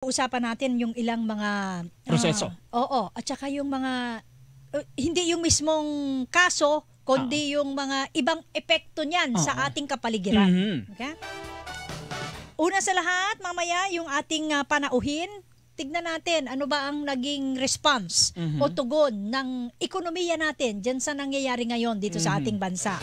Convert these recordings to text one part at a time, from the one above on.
Usapan natin yung ilang mga Proseso. oo, at saka yung mga hindi yung mismong kaso Oo. kundi yung mga ibang epekto niyan sa Oo. ating kapaligiran. Mhm. Okay? Una sa lahat, mamaya yung ating panauhin, tignan natin ano ba ang naging response o Mhm. tugon ng ekonomiya natin diyan sa nangyayari ngayon dito sa ating Mhm. bansa.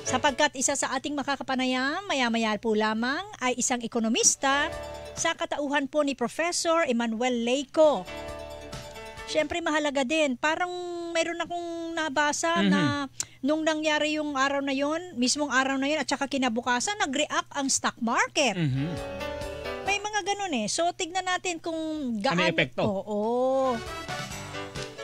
Sapagkat isa sa ating makakapanayam, maya-maya po lamang ay isang ekonomista sa katauhan po ni Professor Emmanuel Leyco. Siyempre mahalaga din. Parang mayroon akong nabasa Mhm. na nung nangyari yung araw na yon, mismong araw na yon at saka kinabukasan, nag-react ang stock market. Mhm. May mga ganun eh. So tignan natin kung Ano yung gaano. epekto? Oo.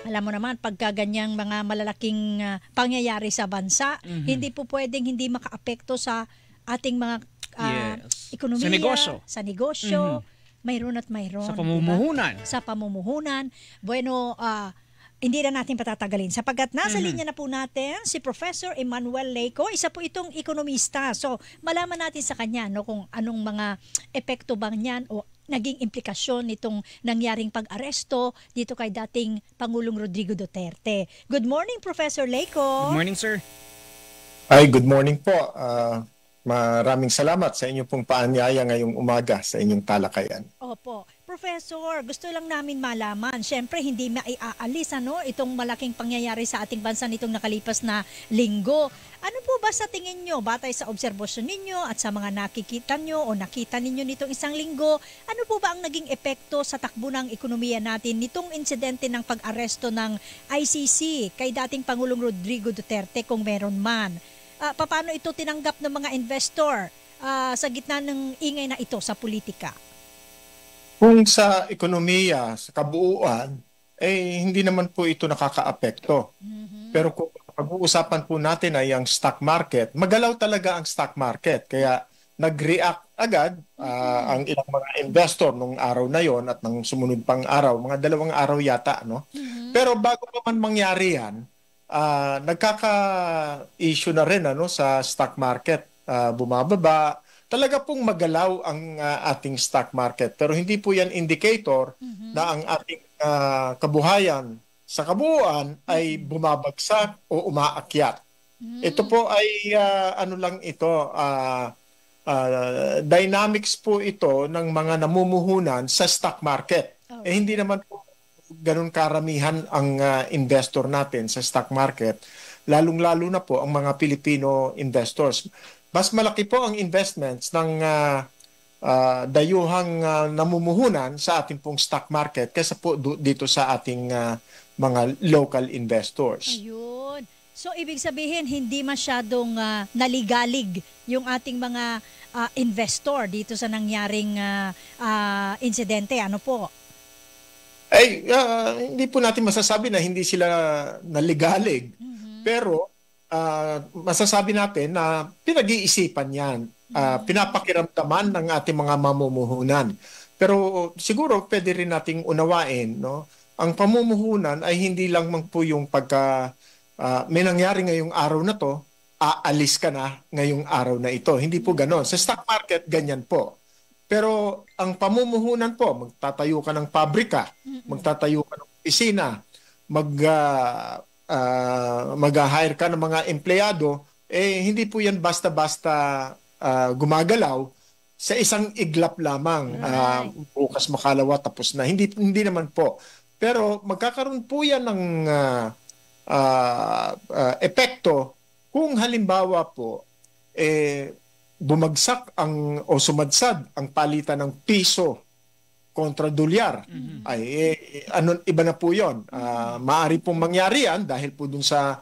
Alam mo naman, pagka ganyang mga malalaking pangyayari sa bansa, Mhm. hindi po pwedeng hindi makaapekto sa ating mga Yes. ekonomiya, Sa negosyo. sa negosyo, Mhm. mayroon at mayroon. Sa di ba? pamumuhunan. Sa pamumuhunan. Bueno, hindi na natin patatagalin. Sapagkat nasa Mhm. linya na po natin si Professor Emmanuel Leyco, isa po itong ekonomista. So, malaman natin sa kanya no, kung anong mga epekto bang niyan o naging implikasyon nitong nangyaring pag-aresto dito kay dating Pangulong Rodrigo Duterte. Good morning, Professor Good Leyco. morning, sir. Ay, good morning po. Maraming salamat sa inyong pong paanyaya ngayong umaga sa inyong talakayan. Opo. Professor, gusto lang namin malaman, syempre hindi maiaalis itong malaking pangyayari sa ating bansa nitong nakalipas na linggo. Ano po ba sa tingin nyo, batay sa obserbasyon ninyo at sa mga nakikita nyo o nakita ninyo nitong isang linggo, ano po ba ang naging epekto sa takbo ng ekonomiya natin nitong insidente ng pag-aresto ng ICC kay dating Pangulong Rodrigo Duterte kung meron man? Paano ito tinanggap ng mga investor sa gitna ng ingay na ito sa politika? Kung sa ekonomiya, sa kabuuan, hindi naman po ito nakakaapekto. Pero kung pag-uusapan po natin ay ang stock market, magalaw talaga ang stock market. Kaya nag-react agad ang ilang mga investor nung araw na yon at ng sumunod pang araw, mga 2 araw yata. No? Pero bago pa man mangyari yan, nagkaka-issue na rin sa stock market. Bumababa. Talaga pong magalaw ang ating stock market. Pero hindi po yan indicator na ang ating kabuhayan sa kabuuan ay bumabagsak o umaakyat. Ito po ay ano lang ito, dynamics po ito ng mga namumuhunan sa stock market. Hindi naman po ganun karamihan ang investor natin sa stock market, lalong-lalo na po ang mga Pilipino investors. Mas malaki po ang investments ng dayuhang namumuhunan sa ating pong stock market kaysa po dito sa ating mga local investors. Ayun. So, ibig sabihin, hindi masyadong naligalig yung ating mga investor dito sa nangyaring insidente. Ano po? Hindi po natin masasabi na hindi sila naligalig. Pero masasabi natin na pinag-iisipan yan. Pinapakiramdaman ng ating mga mamumuhunan. Pero siguro pwede rin nating unawain, no? Ang pamumuhunan ay hindi lang po yung pagka may nangyari ngayong araw na to, aalis ka na ngayong araw na ito. Hindi po ganon. Sa stock market, ganyan po. Pero ang pamumuhunan po, magtatayo ka ng pabrika, magtatayo ka ng opisina, mag-hire ka ng mga empleyado, hindi po yan basta-basta gumagalaw sa isang iglap lamang. Bukas makalawa, tapos na. Hindi naman po. Pero magkakaroon po yan ng epekto kung halimbawa po, bumagsak o sumadsad ang palitan ng piso kontra dolyar. Iba na po yun. Maaari pong mangyari yan dahil po dun sa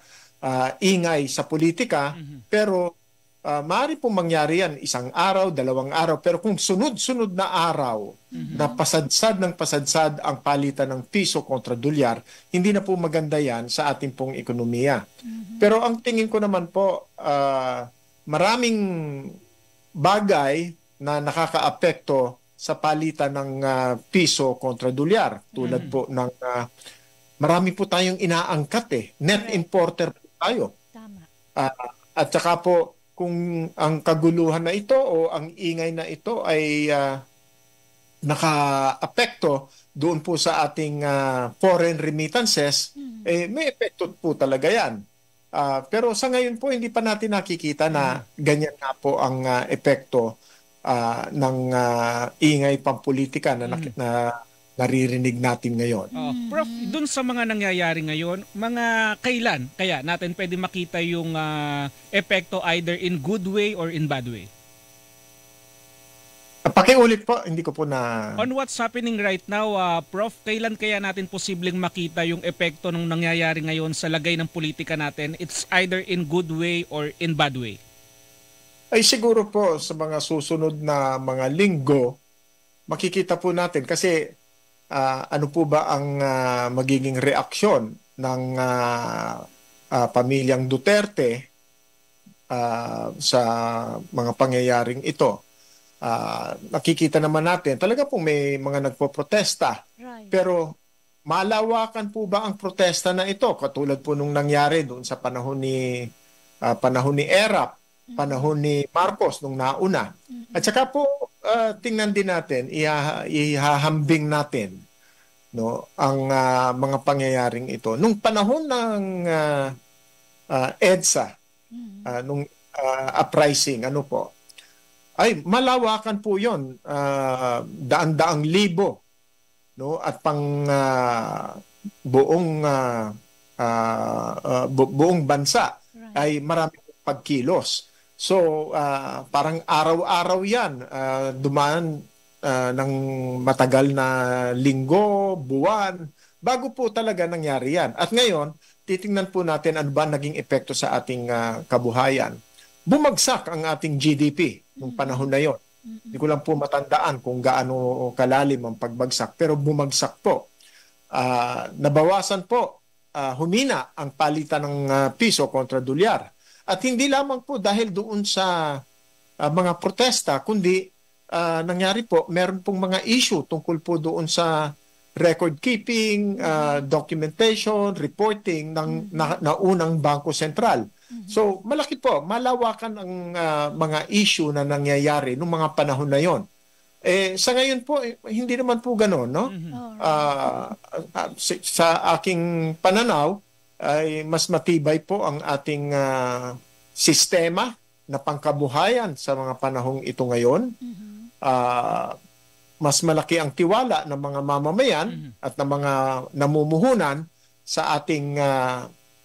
ingay sa politika, pero maaari pong mangyari yan 1 araw, 2 araw, pero kung sunod-sunod na araw na pasadsad ng pasadsad ang palitan ng piso kontra dolyar, hindi na po maganda yan sa ating pong ekonomiya. Pero ang tingin ko naman po, maraming bagay na nakakaapekto sa palitan ng piso kontra dolyar. Tulad po ng marami po tayong inaangkat Net importer po tayo. Tama. At saka po kung ang kaguluhan na ito o ang ingay na ito ay naka-apekto doon po sa ating foreign remittances, may epekto po talaga yan. Pero sa ngayon po, hindi pa natin nakikita na ganyan nga po ang epekto ng ingay pampolitika na naririnig natin ngayon. Prof, dun sa mga nangyayari ngayon, mga kailan kaya natin pwede makita yung epekto either in good way or in bad way? Pakiulit po, hindi ko po na... On what's happening right now, Prof, kailan kaya natin posibleng makita yung epekto ng nangyayari ngayon sa lagay ng politika natin? It's either in good way or in bad way. Ay siguro po sa mga susunod na mga linggo, makikita po natin kasi ano po ba ang magiging reaksyon ng pamilyang Duterte sa mga pangyayaring ito. Nakikita naman natin, talaga po may mga nagpo-protesta. Right. Pero malawakan po ba ang protesta na ito? Katulad po nung nangyari doon sa panahon ni Erap, panahon ni Marcos nung nauna. At saka po tingnan din natin, ihahambing natin ang mga pangyayaring ito. Nung panahon ng EDSA, nung uprising, ay malawakan po yon, daan-daang libo, at pang buong bansa ay marami pagkilos. So parang araw-araw yan, dumaan ng matagal na linggo, buwan, bago po talaga nangyari yan. At ngayon, titingnan po natin ano ba naging epekto sa ating kabuhayan. Bumagsak ang ating GDP nung panahon na yon. Hindi ko lang po matandaan kung gaano kalalim ang pagbagsak, pero bumagsak po. Nabawasan po, humina ang palitan ng piso kontra dolyar. At hindi lamang po dahil doon sa mga protesta, kundi nangyari po, meron pong mga issue tungkol po doon sa record keeping, documentation, reporting ng naunang Bangko Sentral. So malaki po, malawakan ang mga issue na nangyayari nung mga panahon na yon. Sa ngayon po, hindi naman po gano'n, no? Sa aking pananaw, ay mas matibay po ang ating sistema na pangkabuhayan sa mga panahong ito ngayon. Mas malaki ang tiwala ng mga mamamayan at ng mga namumuhunan sa ating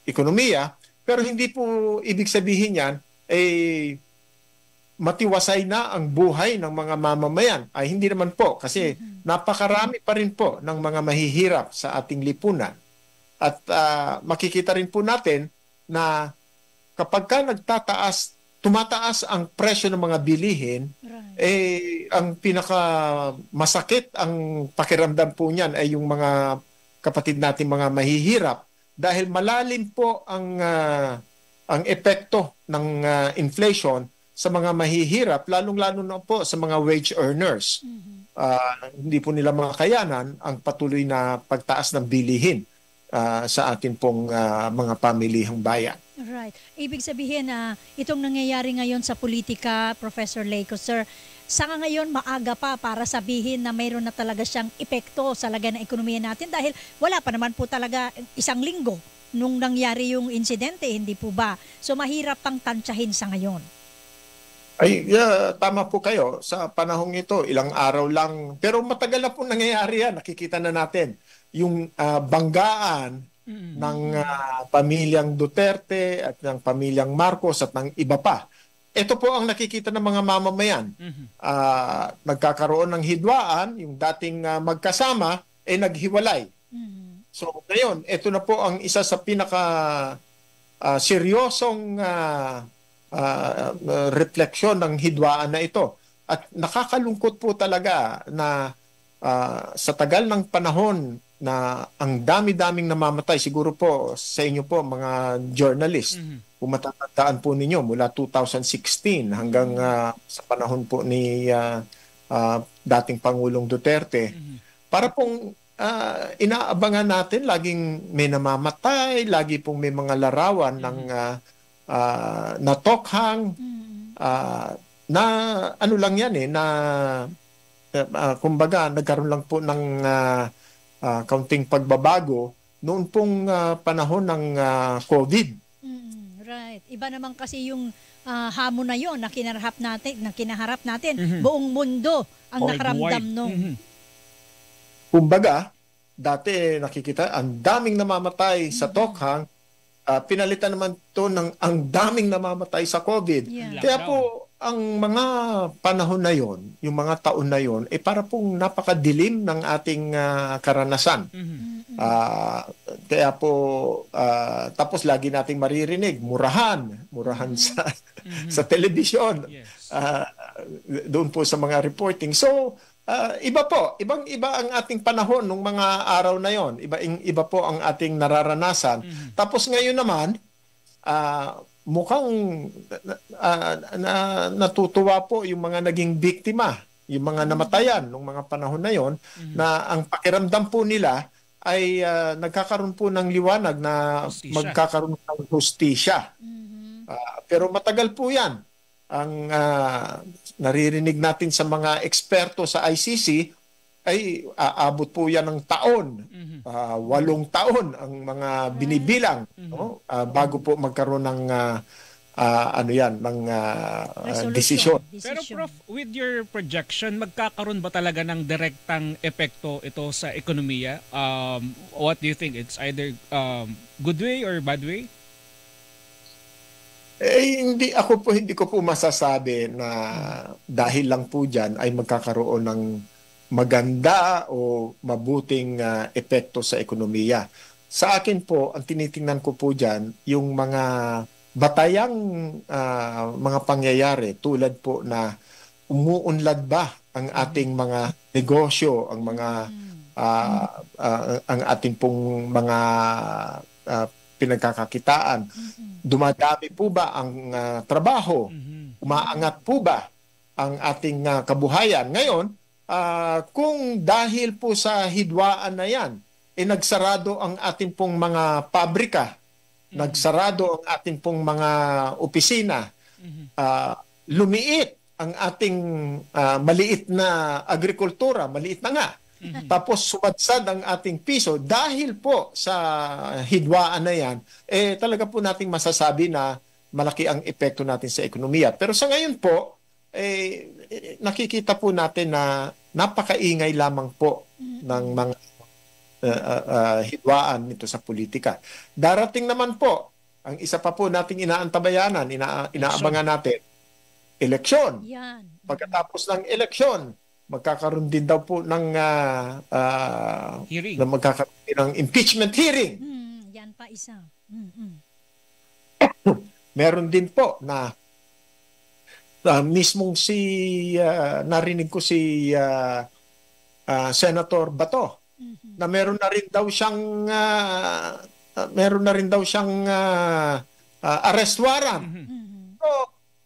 ekonomiya. Pero hindi po ibig sabihin yan, matiwasay na ang buhay ng mga mamamayan. Ay hindi naman po, kasi napakarami pa rin po ng mga mahihirap sa ating lipunan. At makikita rin po natin na kapag ka tumataas ang presyo ng mga bilihin, ang pinaka masakit ang pakiramdam po niyan ay yung mga kapatid natin mga mahihirap. Dahil malalim po ang epekto ng inflation sa mga mahihirap, lalong-lalo na po sa mga wage earners. Hindi po nila makayanan ang patuloy na pagtaas ng bilihin sa atin pong mga pamilihang bayan. Right. Ibig sabihin na itong nangyayari ngayon sa politika, Professor Leyco, sir, sa ngayon maaga pa para sabihin na mayroon na talaga siyang epekto sa lagay ng ekonomiya natin dahil wala pa naman po talaga isang linggo nung nangyari yung insidente, hindi po ba? So mahirap pang tansyahin sa ngayon. Ay, tama po kayo. Sa panahong ito, ilang araw lang. Pero matagal na po nangyayari yan. Nakikita na natin yung banggaan ng pamilyang Duterte at ng pamilyang Marcos at ng iba pa. Ito po ang nakikita ng mga mamamayan. Nagkakaroon ng hidwaan, yung dating magkasama, naghiwalay. So ngayon, ito na po ang isa sa pinaka seryosong refleksyon ng hidwaan na ito. At nakakalungkot po talaga na sa tagal ng panahon na ang dami-daming namamatay, siguro po sa inyo po mga journalist, kung matatandaan po ninyo mula 2016 hanggang sa panahon po ni dating Pangulong Duterte, para pong inaabangan natin, laging may namamatay, lagi pong may mga larawan ng natokhang, na ano lang yan na kumbaga nagkaroon lang po ng kaunting pagbabago noon pong panahon ng COVID. Right. Iba naman kasi yung hamon na yon na kinaharap natin. Buong mundo ang nakaramdam nung. Kumbaga, dati nakikita ang daming namamatay sa tokhang, pinalitan naman to ng ang daming namamatay sa COVID. Yeah. Kaya po ang mga panahon na yon, yung mga taon na yon, para pong napakadilim ng ating karanasan. Kaya po tapos lagi nating maririnig murahan sa telebisyon. Yes. Doon po sa mga reporting. So ibang-iba ang ating panahon nung mga araw na yon. Iba po ang ating nararanasan. Tapos ngayon naman mukhang natutuwa po yung mga naging biktima, yung mga namatayan nung mga panahon na yon, na ang pakiramdam po nila ay nagkakaroon po ng liwanag na Hustisya. magkakaroon ng hustisya. Pero matagal po yan. Ang naririnig natin sa mga eksperto sa ICC ay aabot po yan ng taon. 8 taon ang mga binibilang, no? Bago po magkaroon ng desisyon. Pero Prof, with your projection, magkakaroon ba talaga ng direktang epekto ito sa ekonomiya? What do you think? It's either good way or bad way? Hindi ko po masasabi na dahil lang po diyan ay magkakaroon ng maganda o mabuting epekto sa ekonomiya. Sa akin po, ang tinitingnan ko po diyan yung mga batayang mga pangyayari tulad po na umuunlad ba ang ating mga negosyo, ang mga ang ating pong mga pinagkakakitaan. Dumadami po ba ang trabaho? Umaangat po ba ang ating kabuhayan? Ngayon, kung dahil po sa hidwaan na yan, nagsarado ang ating pong mga pabrika, nagsarado ang ating pong mga opisina, lumiit ang ating maliit na agrikultura, maliit na nga. Tapos sumadsad ang ating piso dahil po sa hidwaan na yan, talaga po nating masasabi na malaki ang epekto natin sa ekonomiya. Pero sa ngayon po, nakikita po natin na napakaingay lamang po ng mga hidwaan nito sa politika. Darating naman po, ang isa pa po nating inaantabayanan, inaabangan natin, eleksyon. Pagkatapos ng eleksyon, magkakaroon din daw po ng hearing. Magkakaroon din ng impeachment hearing. Yan pa isa. Meron din po na mismong narinig ko si Senator Bato na meron na rin daw siyang arrest warrant. So,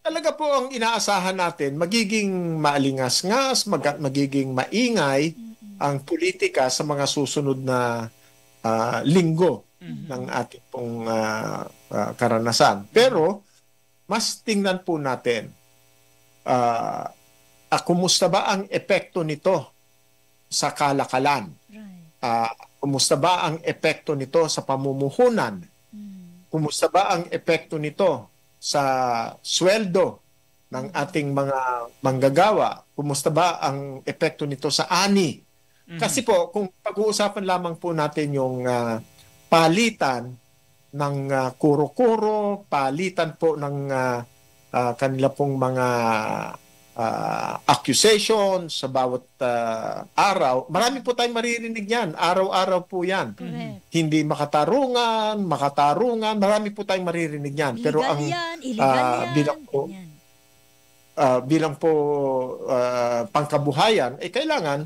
talaga po ang inaasahan natin, magiging maalingas-ngas, magiging maingay ang politika sa mga susunod na linggo ng ating pong karanasan. Pero, mas tingnan po natin, kumusta ba ang epekto nito sa kalakalan? Kumusta ba ang epekto nito sa pamumuhunan? Kumusta ba ang epekto nito sa sweldo ng ating mga manggagawa? Kumusta ba ang epekto nito sa ani? Kasi po, kung pag-uusapan lamang po natin yung palitan ng kuro-kuro, palitan po ng kanila pong mga accusation sa bawat araw, marami po tayong maririnig yan. Araw-araw po yan. Hindi makatarungan, marami po tayong maririnig yan. Pero ang bilang po pangkabuhayan, kailangan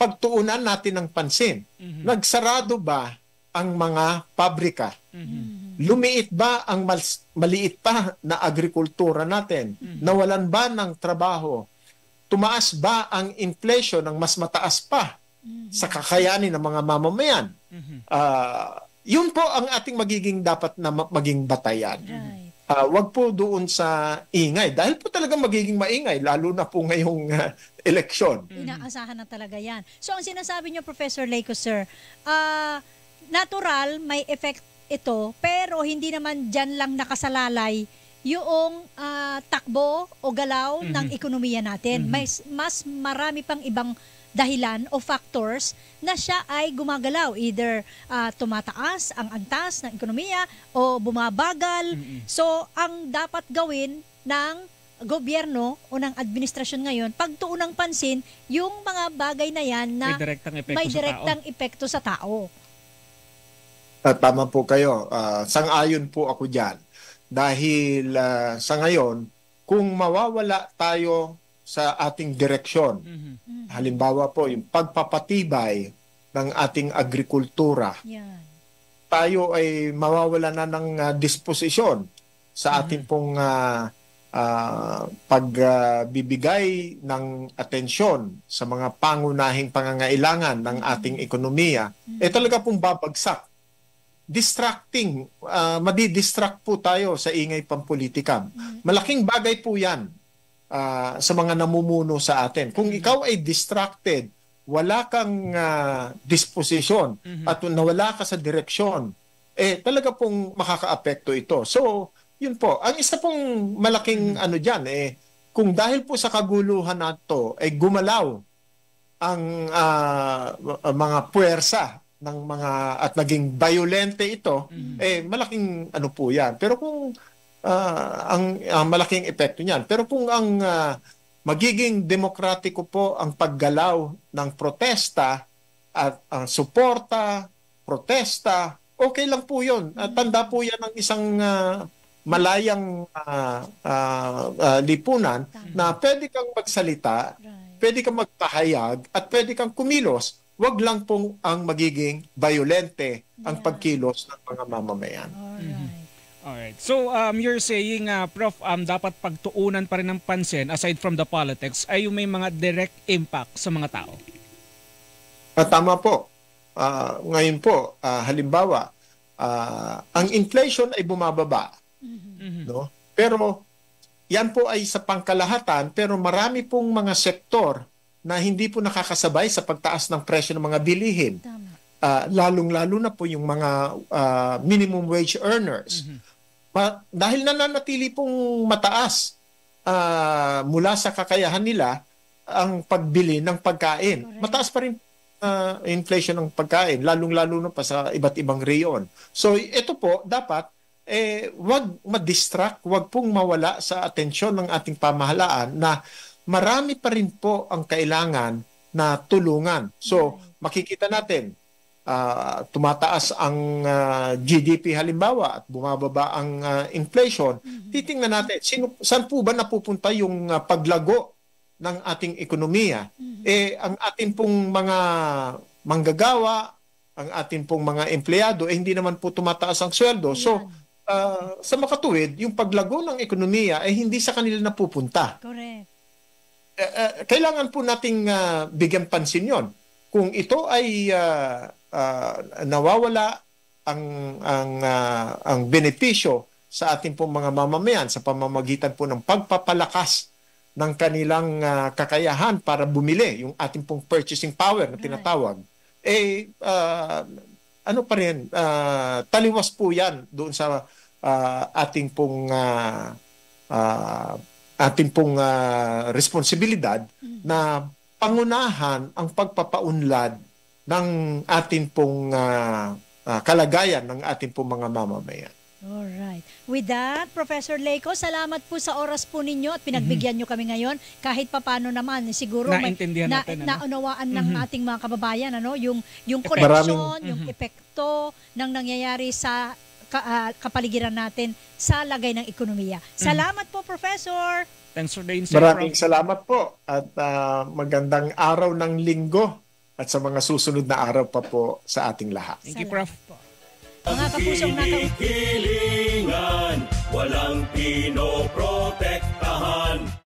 pagtuunan natin ng pansin. Nagsarado ba ang mga pabrika? Lumiit ba ang maliit pa na agrikultura natin? Nawalan ba ng trabaho? Tumaas ba ang inflation ng mas mataas pa sa kakayanin ng mga mamamayan? Yun po ang ating magiging dapat na maging batayan. wag po doon sa ingay. Dahil po talagang magiging maingay, lalo na po ngayong eleksyon. Inaasahan na talaga yan. So ang sinasabi niyo, Professor Leyco, sir, natural, may effect ito, pero hindi naman dyan lang nakasalalay yung takbo o galaw ng ekonomiya natin. Mas marami pang ibang dahilan o factors na siya ay gumagalaw. Either tumataas ang antas ng ekonomiya o bumabagal. So, ang dapat gawin ng gobyerno o ng administrasyon ngayon, pagtuunang pansin yung mga bagay na yan na may direktang epekto sa tao. Tama po kayo. Sang-ayon po ako dyan. Dahil sa ngayon, kung mawawala tayo sa ating direksyon, halimbawa po yung pagpapatibay ng ating agrikultura, tayo ay mawawala na ng disposisyon sa ating pong pagbibigay ng atensyon sa mga pangunahing pangangailangan ng ating ekonomiya, talaga pong babagsak. Distracting, madidistract po tayo sa ingay pampolitika. Malaking bagay po yan sa mga namumuno sa atin. Kung ikaw ay distracted, wala kang disposisyon at nawala ka sa direksyon, talaga pong makakaapekto ito. So, yun po. Ang isa pong malaking ano dyan, kung dahil po sa kaguluhan nato, gumalaw ang mga puwersa ng mga at naging violente ito, malaking ano po yan. Pero kung ang malaking epekto niyan. Pero kung ang magiging demokratiko po ang paggalaw ng protesta at ang suporta, protesta, okay lang po yun. Tanda po yan ng isang malayang lipunan na pwede kang magsalita, pwede kang magpahayag, at pwede kang kumilos. Wag lang pong ang magiging violente ang pagkilos ng mga mamamayan. Alright. So, you're saying, Prof, dapat pagtuunan pa rin ng pansin, aside from the politics, ay yung may mga direct impact sa mga tao. Tama po. Ngayon po, halimbawa, ang inflation ay bumababa. No? Pero, yan po ay sa pangkalahatan, pero marami pong mga sektor na hindi po nakakasabay sa pagtaas ng presyo ng mga bilihin. Lalong-lalo na po yung mga minimum wage earners. Dahil nananatili pong mataas mula sa kakayahan nila ang pagbili ng pagkain. Correct. Mataas pa rin inflation ng pagkain, lalong-lalo na pa sa iba't ibang reyon. So ito po, dapat wag ma-distract, wag pong mawala sa atensyon ng ating pamahalaan na marami pa rin po ang kailangan na tulungan. So, makikita natin, tumataas ang GDP halimbawa at bumababa ang inflation. Titingnan natin, saan po ba napupunta yung paglago ng ating ekonomiya? Ang ating pong mga manggagawa, ang ating pong mga empleyado, hindi naman po tumataas ang sweldo. So, sa makatuwid, yung paglago ng ekonomiya ay hindi sa kanila napupunta. Correct. Kailangan po nating bigyan pansin yon. Kung ito ay nawawala ang benepisyo sa ating pong mga mamamayan sa pamamagitan po ng pagpapalakas ng kanilang kakayahan para bumili, yung ating pong purchasing power na tinatawag, ano pa rin, taliwas po yan doon sa ating pong responsibilidad na pangunahan ang pagpapaunlad ng ating pong kalagayan ng ating pong mga mamamayan. Alright. With that, Professor Leyco, salamat po sa oras po ninyo at pinagbigyan nyo kami ngayon. Kahit papano naman, siguro naunawaan ng ating mga kababayan, yung koneksyon, yung epekto ng nangyayari sa kapaligiran natin sa lagay ng ekonomiya. Salamat po, Professor. Thanks for the insight. Maraming salamat po at magandang araw ng linggo at sa mga susunod na araw pa po sa ating lahat. Thank you, Prof. Mga kapusong walang pinoprotektahan.